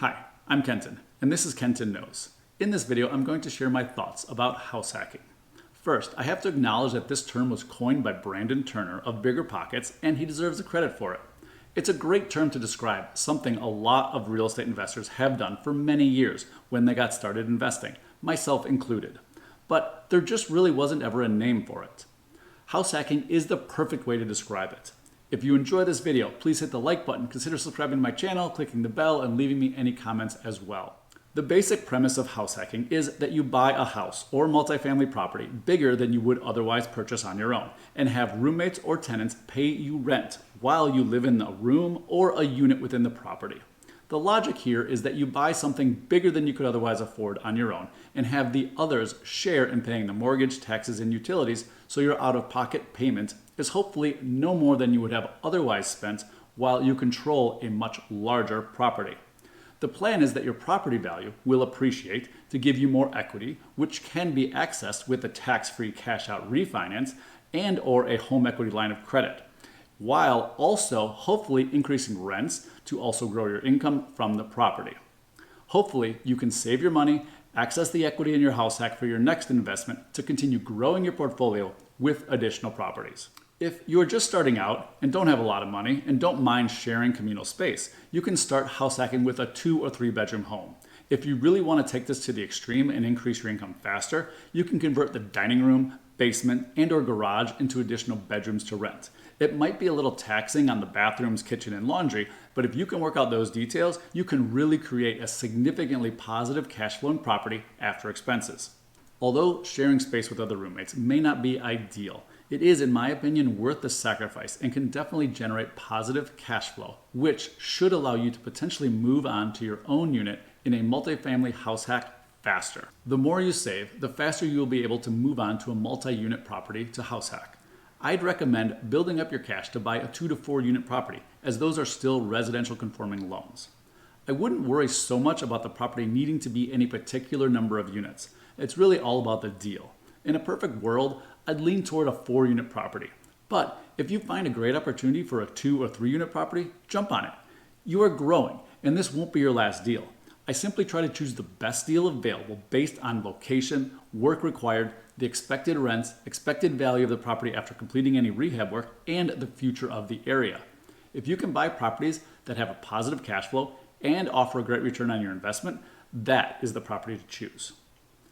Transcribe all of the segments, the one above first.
Hi, I'm Kenton, and this is Kenton Knows. In this video, I'm going to share my thoughts about house hacking. First, I have to acknowledge that this term was coined by Brandon Turner of Bigger Pockets, and he deserves the credit for it. It's a great term to describe something a lot of real estate investors have done for many years when they got started investing, myself included. But there just really wasn't ever a name for it. House hacking is the perfect way to describe it. If you enjoy this video, please hit the like button, consider subscribing to my channel, clicking the bell, and leaving me any comments as well. The basic premise of house hacking is that you buy a house or multifamily property bigger than you would otherwise purchase on your own and have roommates or tenants pay you rent while you live in a room or a unit within the property. The logic here is that you buy something bigger than you could otherwise afford on your own and have the others share in paying the mortgage, taxes, and utilities, so your out-of-pocket payment is hopefully no more than you would have otherwise spent while you control a much larger property. The plan is that your property value will appreciate to give you more equity, which can be accessed with a tax-free cash-out refinance and or a home equity line of credit, while also hopefully increasing rents to also grow your income from the property. Hopefully, you can save your money, access the equity in your house hack for your next investment to continue growing your portfolio with additional properties. If you are just starting out and don't have a lot of money and don't mind sharing communal space, you can start house hacking with a 2 or 3 bedroom home. If you really want to take this to the extreme and increase your income faster, you can convert the dining room, basement, and or garage into additional bedrooms to rent. It might be a little taxing on the bathrooms, kitchen, and laundry, but if you can work out those details, you can really create a significantly positive cash flowing property after expenses. Although sharing space with other roommates may not be ideal, it is, in my opinion, worth the sacrifice and can definitely generate positive cash flow, which should allow you to potentially move on to your own unit in a multifamily house hack faster. The more you save, the faster you will be able to move on to a multi-unit property to house hack. I'd recommend building up your cash to buy a 2 to 4 unit property, as those are still residential conforming loans. I wouldn't worry so much about the property needing to be any particular number of units. It's really all about the deal. In a perfect world, I'd lean toward a 4 unit property. But if you find a great opportunity for a 2 or 3 unit property, jump on it. You are growing, and this won't be your last deal. I simply try to choose the best deal available based on location, work required, the expected rents, expected value of the property after completing any rehab work, and the future of the area. If you can buy properties that have a positive cash flow and offer a great return on your investment, that is the property to choose.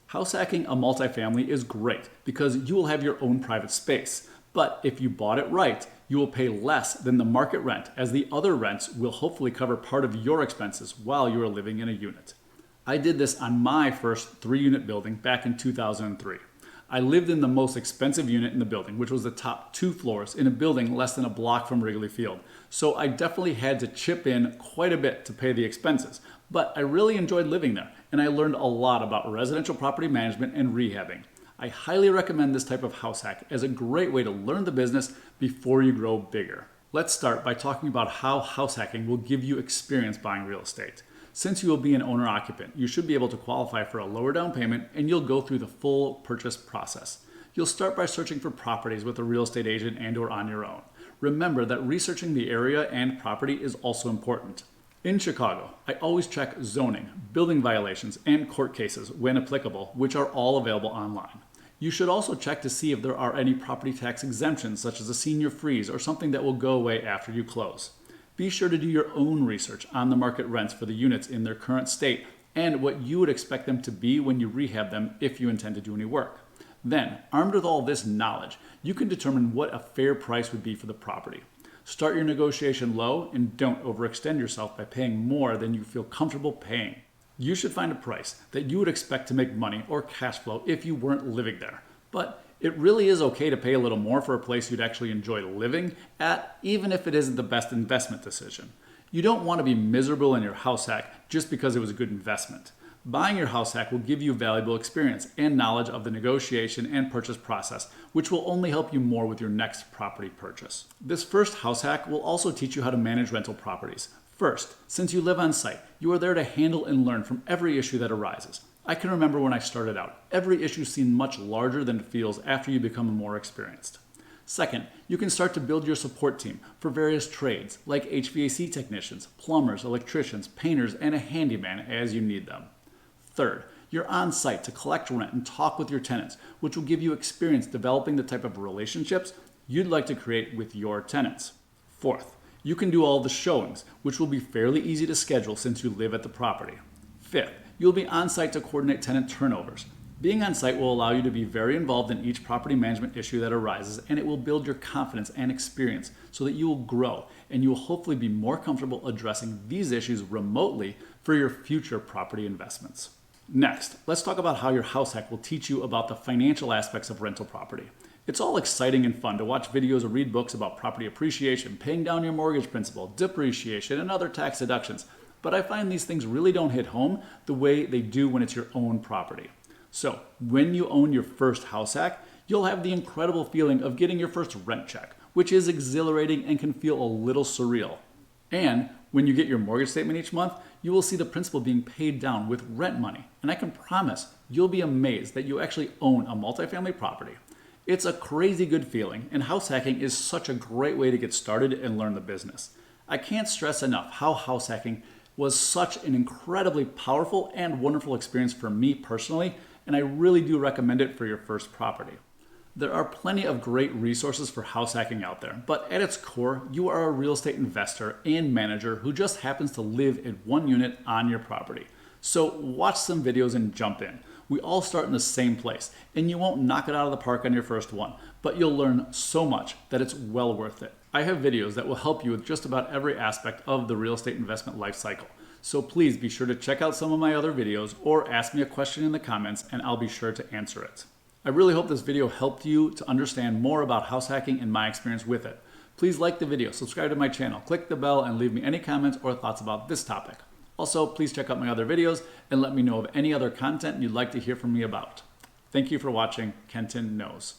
House hacking a multifamily is great because you will have your own private space. But if you bought it right, you will pay less than the market rent, as the other rents will hopefully cover part of your expenses while you are living in a unit. I did this on my first 3-unit building back in 2003. I lived in the most expensive unit in the building, which was the top 2 floors in a building less than a block from Wrigley Field. So I definitely had to chip in quite a bit to pay the expenses. But I really enjoyed living there, and I learned a lot about residential property management and rehabbing. I highly recommend this type of house hack as a great way to learn the business before you grow bigger. Let's start by talking about how house hacking will give you experience buying real estate. Since you will be an owner-occupant, you should be able to qualify for a lower down payment, and you'll go through the full purchase process. You'll start by searching for properties with a real estate agent and or on your own. Remember that researching the area and property is also important. In Chicago, I always check zoning, building violations, and court cases when applicable, which are all available online. You should also check to see if there are any property tax exemptions, such as a senior freeze or something that will go away after you close. Be sure to do your own research on the market rents for the units in their current state and what you would expect them to be when you rehab them if you intend to do any work. Then, armed with all this knowledge, you can determine what a fair price would be for the property. Start your negotiation low and don't overextend yourself by paying more than you feel comfortable paying. You should find a price that you would expect to make money or cash flow if you weren't living there. But it really is okay to pay a little more for a place you'd actually enjoy living at, even if it isn't the best investment decision. You don't want to be miserable in your house hack just because it was a good investment. Buying your house hack will give you valuable experience and knowledge of the negotiation and purchase process, which will only help you more with your next property purchase. This first house hack will also teach you how to manage rental properties. First, since you live on site, you are there to handle and learn from every issue that arises. I can remember when I started out, every issue seemed much larger than it feels after you become more experienced. Second, you can start to build your support team for various trades like HVAC technicians, plumbers, electricians, painters, and a handyman as you need them. Third, you're on site to collect rent and talk with your tenants, which will give you experience developing the type of relationships you'd like to create with your tenants. Fourth, you can do all the showings, which will be fairly easy to schedule since you live at the property. Fifth, you'll be on site to coordinate tenant turnovers. Being on site will allow you to be very involved in each property management issue that arises, and it will build your confidence and experience so that you will grow and you will hopefully be more comfortable addressing these issues remotely for your future property investments. Next, let's talk about how your house hack will teach you about the financial aspects of rental property. It's all exciting and fun to watch videos or read books about property appreciation, paying down your mortgage principal, depreciation, and other tax deductions, but I find these things really don't hit home the way they do when it's your own property. So, when you own your first house hack, you'll have the incredible feeling of getting your first rent check, which is exhilarating and can feel a little surreal. And when you get your mortgage statement each month, you will see the principal being paid down with rent money. And I can promise you'll be amazed that you actually own a multifamily property. It's a crazy good feeling, and house hacking is such a great way to get started and learn the business. I can't stress enough how house hacking was such an incredibly powerful and wonderful experience for me personally, and I really do recommend it for your first property. There are plenty of great resources for house hacking out there, but at its core, you are a real estate investor and manager who just happens to live in one unit on your property. So watch some videos and jump in. We all start in the same place, and you won't knock it out of the park on your first one, but you'll learn so much that it's well worth it. I have videos that will help you with just about every aspect of the real estate investment life cycle. So please be sure to check out some of my other videos or ask me a question in the comments and I'll be sure to answer it. I really hope this video helped you to understand more about house hacking and my experience with it. Please like the video, subscribe to my channel, click the bell, and leave me any comments or thoughts about this topic. Also, please check out my other videos and let me know of any other content you'd like to hear from me about. Thank you for watching. Kenton Knows.